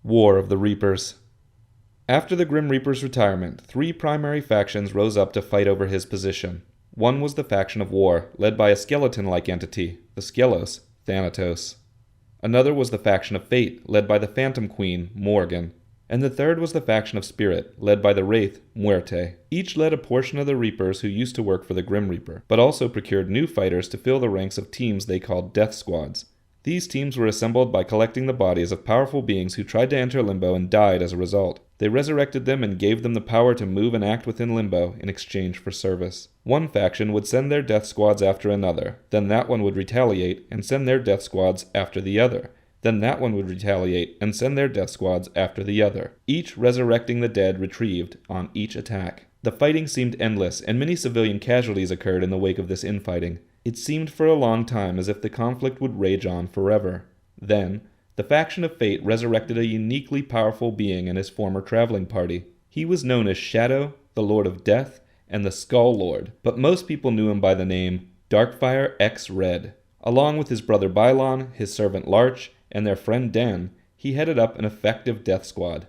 War of the Reapers. After the Grim Reaper's retirement, three primary factions rose up to fight over his position. One was the faction of War, led by a skeleton-like entity, the Skelos, Thanatos. Another was the faction of Fate, led by the Phantom Queen, Morgan. And the third was the faction of Spirit, led by the Wraith, Muerte. Each led a portion of the Reapers who used to work for the Grim Reaper, but also procured new fighters to fill the ranks of teams they called Death Squads. These teams were assembled by collecting the bodies of powerful beings who tried to enter Limbo and died as a result. They resurrected them and gave them the power to move and act within Limbo in exchange for service. One faction would send their death squads after another, then that one would retaliate and send their death squads after the other. Then that one would retaliate and send their death squads after the other, each resurrecting the dead retrieved on each attack. The fighting seemed endless, and many civilian casualties occurred in the wake of this infighting. It seemed for a long time as if the conflict would rage on forever. Then, the faction of Fate resurrected a uniquely powerful being in his former traveling party. He was known as Shadow, the Lord of Death, and the Skull Lord, but most people knew him by the name Darkfire X Red. Along with his brother Bylon, his servant Larch, and their friend Dan, he headed up an effective death squad.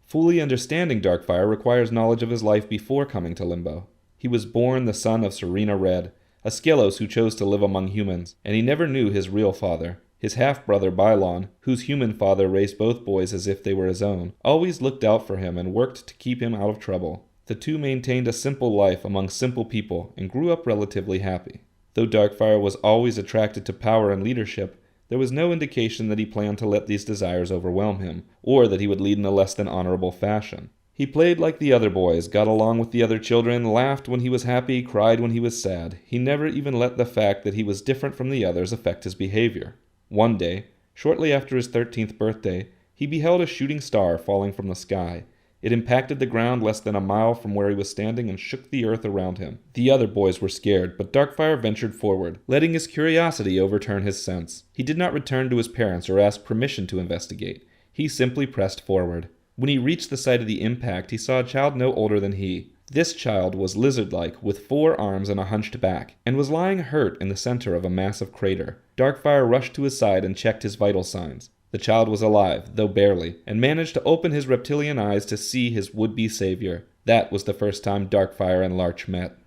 Fully understanding Darkfire requires knowledge of his life before coming to Limbo. He was born the son of Serena Red, a Skelos who chose to live among humans, and he never knew his real father. His half-brother Bylon, whose human father raised both boys as if they were his own, always looked out for him and worked to keep him out of trouble. The two maintained a simple life among simple people and grew up relatively happy. Though Darkfire was always attracted to power and leadership, there was no indication that he planned to let these desires overwhelm him, or that he would lead in a less than honorable fashion. He played like the other boys, got along with the other children, laughed when he was happy, cried when he was sad. He never even let the fact that he was different from the others affect his behavior. One day, shortly after his 13th birthday, he beheld a shooting star falling from the sky. It impacted the ground less than a mile from where he was standing and shook the earth around him. The other boys were scared, but Darkfire ventured forward, letting his curiosity overturn his sense. He did not return to his parents or ask permission to investigate. He simply pressed forward. When he reached the site of the impact, he saw a child no older than he. This child was lizard-like, with 4 arms and a hunched back, and was lying hurt in the center of a massive crater. Darkfire rushed to his side and checked his vital signs. The child was alive, though barely, and managed to open his reptilian eyes to see his would-be savior. That was the first time Darkfire and Larch met.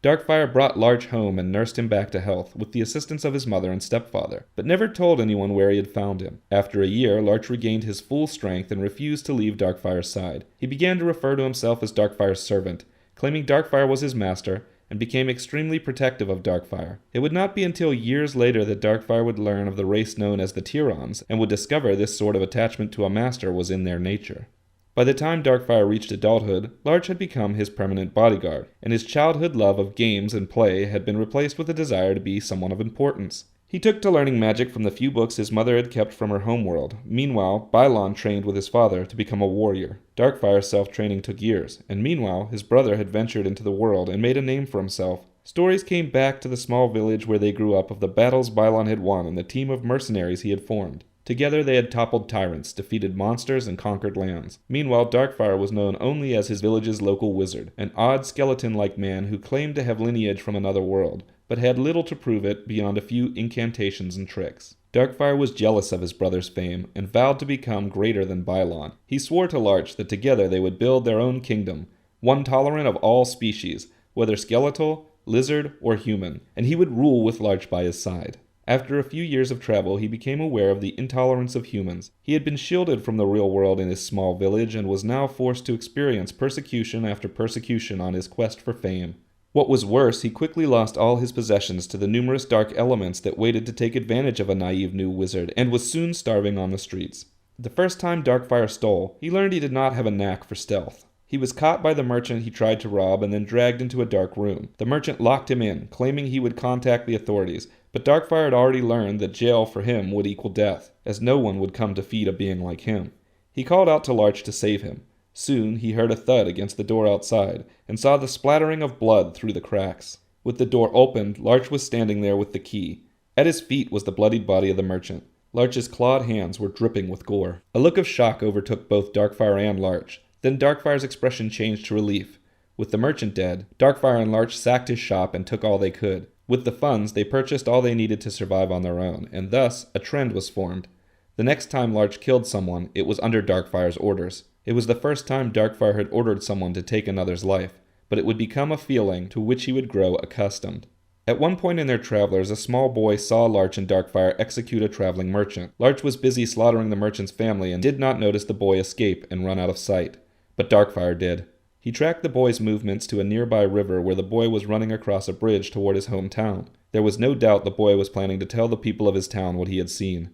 Darkfire brought Larch home and nursed him back to health, with the assistance of his mother and stepfather, but never told anyone where he had found him. After a year, Larch regained his full strength and refused to leave Darkfire's side. He began to refer to himself as Darkfire's servant, claiming Darkfire was his master, and became extremely protective of Darkfire. It would not be until years later that Darkfire would learn of the race known as the Tyrons, and would discover this sort of attachment to a master was in their nature. By the time Darkfire reached adulthood, Larch had become his permanent bodyguard, and his childhood love of games and play had been replaced with a desire to be someone of importance. He took to learning magic from the few books his mother had kept from her homeworld. Meanwhile, Bylon trained with his father to become a warrior. Darkfire's self-training took years, and meanwhile, his brother had ventured into the world and made a name for himself. Stories came back to the small village where they grew up of the battles Bylon had won and the team of mercenaries he had formed. Together they had toppled tyrants, defeated monsters, and conquered lands. Meanwhile, Darkfire was known only as his village's local wizard, an odd skeleton-like man who claimed to have lineage from another world, but had little to prove it beyond a few incantations and tricks. Darkfire was jealous of his brother's fame, and vowed to become greater than Bylon. He swore to Larch that together they would build their own kingdom, one tolerant of all species, whether skeletal, lizard, or human, and he would rule with Larch by his side. After a few years of travel, he became aware of the intolerance of humans. He had been shielded from the real world in his small village and was now forced to experience persecution after persecution on his quest for fame. What was worse, he quickly lost all his possessions to the numerous dark elements that waited to take advantage of a naive new wizard, and was soon starving on the streets. The first time Darkfire stole, he learned he did not have a knack for stealth. He was caught by the merchant he tried to rob and then dragged into a dark room. The merchant locked him in, claiming he would contact the authorities, but Darkfire had already learned that jail for him would equal death, as no one would come to feed a being like him. He called out to Larch to save him. Soon he heard a thud against the door outside, and saw the splattering of blood through the cracks. With the door opened, Larch was standing there with the key. At his feet was the bloodied body of the merchant. Larch's clawed hands were dripping with gore. A look of shock overtook both Darkfire and Larch. Then Darkfire's expression changed to relief. With the merchant dead, Darkfire and Larch sacked his shop and took all they could. With the funds, they purchased all they needed to survive on their own, and thus a trend was formed. The next time Larch killed someone, it was under Darkfire's orders. It was the first time Darkfire had ordered someone to take another's life, but it would become a feeling to which he would grow accustomed. At one point in their travelers, a small boy saw Larch and Darkfire execute a traveling merchant. Larch was busy slaughtering the merchant's family and did not notice the boy escape and run out of sight. But Darkfire did. He tracked the boy's movements to a nearby river where the boy was running across a bridge toward his hometown. There was no doubt the boy was planning to tell the people of his town what he had seen.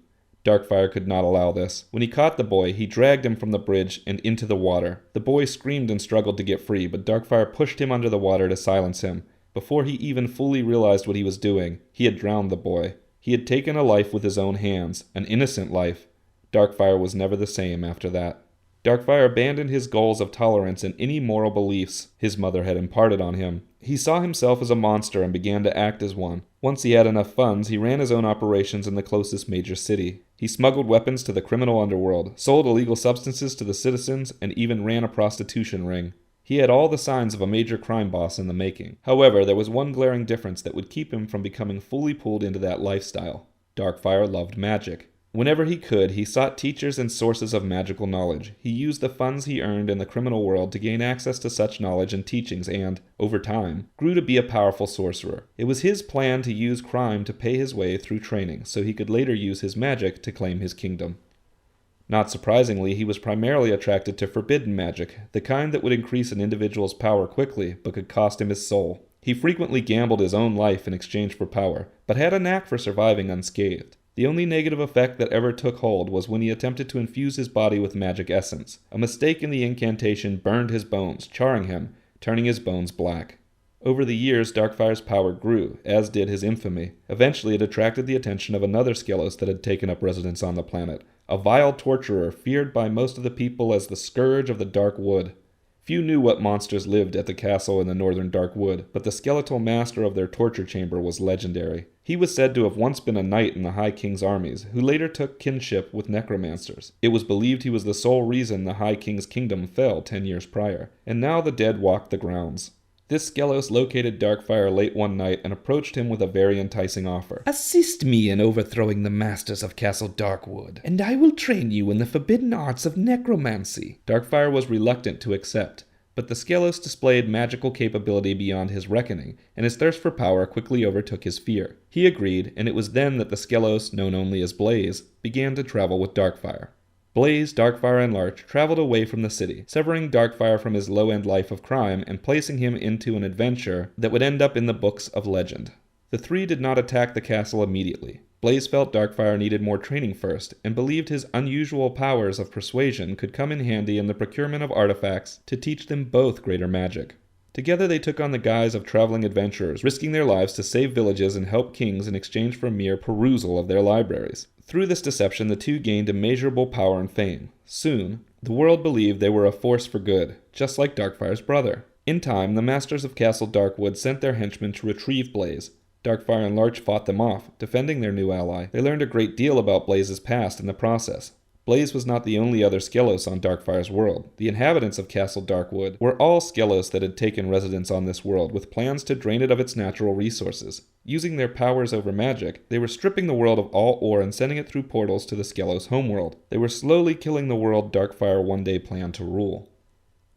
Darkfire could not allow this. When he caught the boy, he dragged him from the bridge and into the water. The boy screamed and struggled to get free, but Darkfire pushed him under the water to silence him. Before he even fully realized what he was doing, he had drowned the boy. He had taken a life with his own hands, an innocent life. Darkfire was never the same after that. Darkfire abandoned his goals of tolerance and any moral beliefs his mother had imparted on him. He saw himself as a monster and began to act as one. Once he had enough funds, he ran his own operations in the closest major city. He smuggled weapons to the criminal underworld, sold illegal substances to the citizens, and even ran a prostitution ring. He had all the signs of a major crime boss in the making. However, there was one glaring difference that would keep him from becoming fully pulled into that lifestyle. Darkfire loved magic. Whenever he could, he sought teachers and sources of magical knowledge. He used the funds he earned in the criminal world to gain access to such knowledge and teachings and, over time, grew to be a powerful sorcerer. It was his plan to use crime to pay his way through training, so he could later use his magic to claim his kingdom. Not surprisingly, he was primarily attracted to forbidden magic, the kind that would increase an individual's power quickly, but could cost him his soul. He frequently gambled his own life in exchange for power, but had a knack for surviving unscathed. The only negative effect that ever took hold was when he attempted to infuse his body with magic essence. A mistake in the incantation burned his bones, charring him, turning his bones black. Over the years, Darkfire's power grew, as did his infamy. Eventually, it attracted the attention of another Skelos that had taken up residence on the planet, a vile torturer feared by most of the people as the scourge of the Dark Wood. Few knew what monsters lived at the castle in the northern Dark Wood, but the skeletal master of their torture chamber was legendary. He was said to have once been a knight in the High King's armies, who later took kinship with necromancers. It was believed he was the sole reason the High King's kingdom fell 10 years prior, and now the dead walked the grounds. This Skelos located Darkfire late one night and approached him with a very enticing offer. "Assist me in overthrowing the masters of Castle Darkwood, and I will train you in the forbidden arts of necromancy." Darkfire was reluctant to accept, but the Skelos displayed magical capability beyond his reckoning, and his thirst for power quickly overtook his fear. He agreed, and it was then that the Skelos, known only as Blaze, began to travel with Darkfire. Blaze, Darkfire, and Larch traveled away from the city, severing Darkfire from his low-end life of crime and placing him into an adventure that would end up in the books of legend. The three did not attack the castle immediately. Blaze felt Darkfire needed more training first, and believed his unusual powers of persuasion could come in handy in the procurement of artifacts to teach them both greater magic. Together they took on the guise of traveling adventurers, risking their lives to save villages and help kings in exchange for mere perusal of their libraries. Through this deception, the two gained immeasurable power and fame. Soon, the world believed they were a force for good, just like Darkfire's brother. In time, the masters of Castle Darkwood sent their henchmen to retrieve Blaze. Darkfire and Larch fought them off, defending their new ally. They learned a great deal about Blaze's past in the process. Blaze was not the only other Skelos on Darkfire's world. The inhabitants of Castle Darkwood were all Skelos that had taken residence on this world, with plans to drain it of its natural resources. Using their powers over magic, they were stripping the world of all ore and sending it through portals to the Skelos' homeworld. They were slowly killing the world Darkfire one day planned to rule.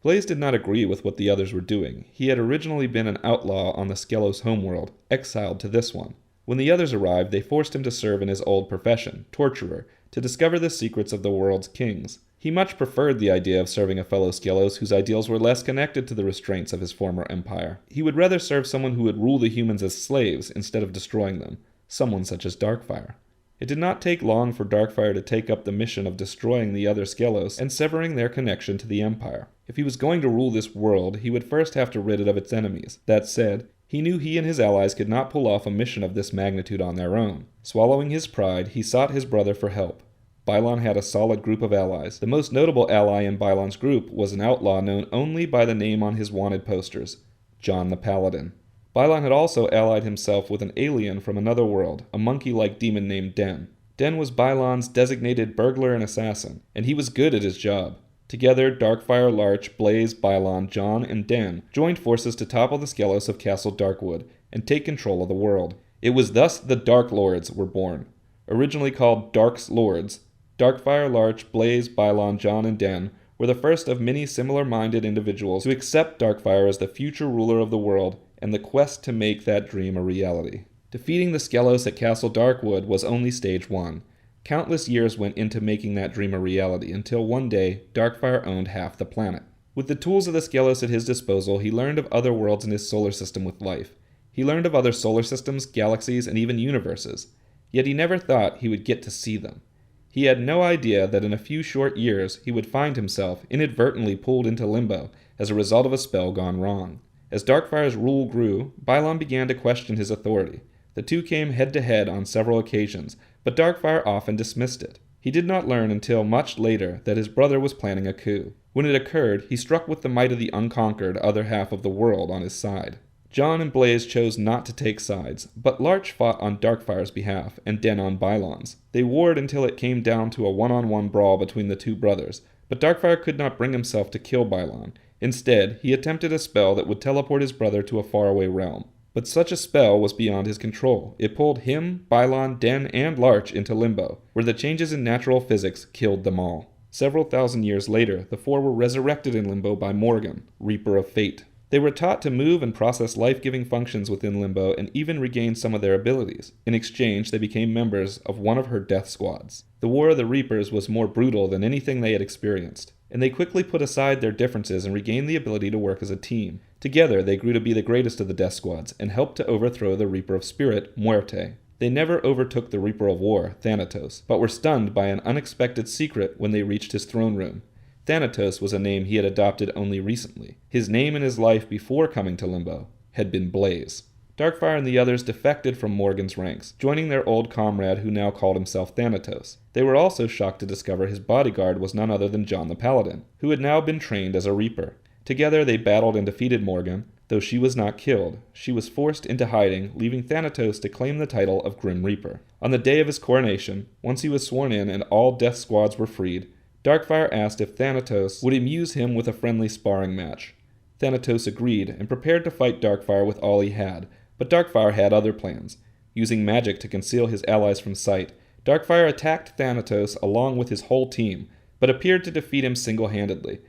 Blaze did not agree with what the others were doing. He had originally been an outlaw on the Skelos' homeworld, exiled to this one. When the others arrived, they forced him to serve in his old profession, torturer, to discover the secrets of the world's kings. He much preferred the idea of serving a fellow Skelos whose ideals were less connected to the restraints of his former empire. He would rather serve someone who would rule the humans as slaves instead of destroying them, someone such as Darkfire. It did not take long for Darkfire to take up the mission of destroying the other Skelos and severing their connection to the Empire. If he was going to rule this world, he would first have to rid it of its enemies. That said, he knew he and his allies could not pull off a mission of this magnitude on their own. Swallowing his pride, he sought his brother for help. Bylon had a solid group of allies. The most notable ally in Bylon's group was an outlaw known only by the name on his wanted posters, John the Paladin. Bylon had also allied himself with an alien from another world, a monkey-like demon named Den. Den was Bylon's designated burglar and assassin, and he was good at his job. Together, Darkfire, Larch, Blaze, Bylon, John, and Den joined forces to topple the Skelos of Castle Darkwood and take control of the world. It was thus the Dark Lords were born. Originally called Dark's Lords, Darkfire, Larch, Blaze, Bylon, John, and Den were the first of many similar-minded individuals to accept Darkfire as the future ruler of the world and the quest to make that dream a reality. Defeating the Skelos at Castle Darkwood was only stage 1. Countless years went into making that dream a reality until one day, Darkfire owned half the planet. With the tools of the Skelos at his disposal, he learned of other worlds in his solar system with life. He learned of other solar systems, galaxies, and even universes. Yet he never thought he would get to see them. He had no idea that in a few short years he would find himself inadvertently pulled into limbo as a result of a spell gone wrong. As Darkfire's rule grew, Bylon began to question his authority. The two came head-to-head on several occasions, but Darkfire often dismissed it. He did not learn until much later that his brother was planning a coup. When it occurred, he struck with the might of the unconquered other half of the world on his side. John and Blaze chose not to take sides, but Larch fought on Darkfire's behalf and Den on Bylon's. They warred until it came down to a one-on-one brawl between the two brothers, but Darkfire could not bring himself to kill Bylon. Instead, he attempted a spell that would teleport his brother to a faraway realm. But such a spell was beyond his control. It pulled him, Bylon, Den, and Larch into limbo, where the changes in natural physics killed them all. Several thousand years later, the four were resurrected in limbo by Morgan, Reaper of Fate. They were taught to move and process life-giving functions within limbo and even regain some of their abilities. In exchange, they became members of one of her death squads. The War of the Reapers was more brutal than anything they had experienced, and they quickly put aside their differences and regained the ability to work as a team. Together, they grew to be the greatest of the death squads and helped to overthrow the Reaper of Spirit, Muerte. They never overtook the Reaper of War, Thanatos, but were stunned by an unexpected secret when they reached his throne room. Thanatos was a name he had adopted only recently. His name in his life before coming to Limbo had been Blaze. Darkfire and the others defected from Morgan's ranks, joining their old comrade who now called himself Thanatos. They were also shocked to discover his bodyguard was none other than John the Paladin, who had now been trained as a Reaper. Together they battled and defeated Morgan. Though she was not killed, she was forced into hiding, leaving Thanatos to claim the title of Grim Reaper. On the day of his coronation, once he was sworn in and all death squads were freed, Darkfire asked if Thanatos would amuse him with a friendly sparring match. Thanatos agreed and prepared to fight Darkfire with all he had, but Darkfire had other plans. Using magic to conceal his allies from sight, Darkfire attacked Thanatos along with his whole team, but appeared to defeat him single-handedly.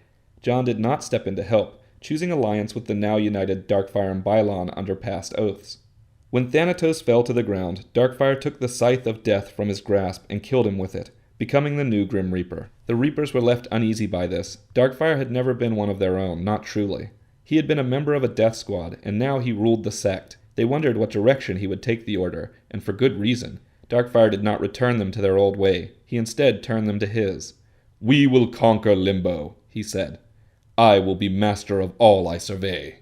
John did not step in to help, choosing alliance with the now united Darkfire and Bylon under past oaths. When Thanatos fell to the ground, Darkfire took the Scythe of Death from his grasp and killed him with it, becoming the new Grim Reaper. The Reapers were left uneasy by this. Darkfire had never been one of their own, not truly. He had been a member of a death squad, and now he ruled the sect. They wondered what direction he would take the order, and for good reason. Darkfire did not return them to their old way. He instead turned them to his. "We will conquer Limbo," he said. "I will be master of all I survey."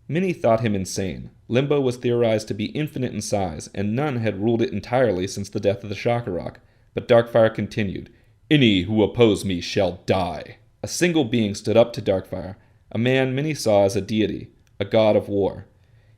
Many thought him insane. Limbo was theorized to be infinite in size, and none had ruled it entirely since the death of the Shakarok. But Darkfire continued, "Any who oppose me shall die." A single being stood up to Darkfire, a man many saw as a deity, a god of war.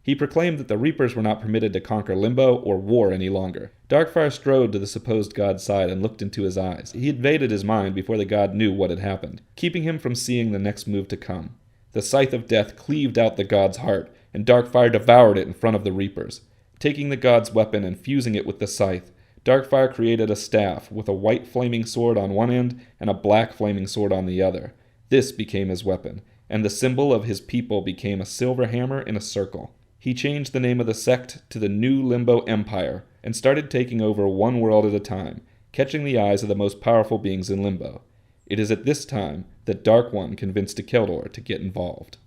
He proclaimed that the Reapers were not permitted to conquer Limbo or war any longer. Darkfire strode to the supposed god's side and looked into his eyes. He invaded his mind before the god knew what had happened, keeping him from seeing the next move to come. The Scythe of Death cleaved out the god's heart, and Darkfire devoured it in front of the Reapers. Taking the god's weapon and fusing it with the scythe, Darkfire created a staff with a white flaming sword on one end and a black flaming sword on the other. This became his weapon, and the symbol of his people became a silver hammer in a circle. He changed the name of the sect to the New Limbo Empire and started taking over one world at a time, catching the eyes of the most powerful beings in Limbo. It is at this time that Dark One convinced Dacheldor to get involved.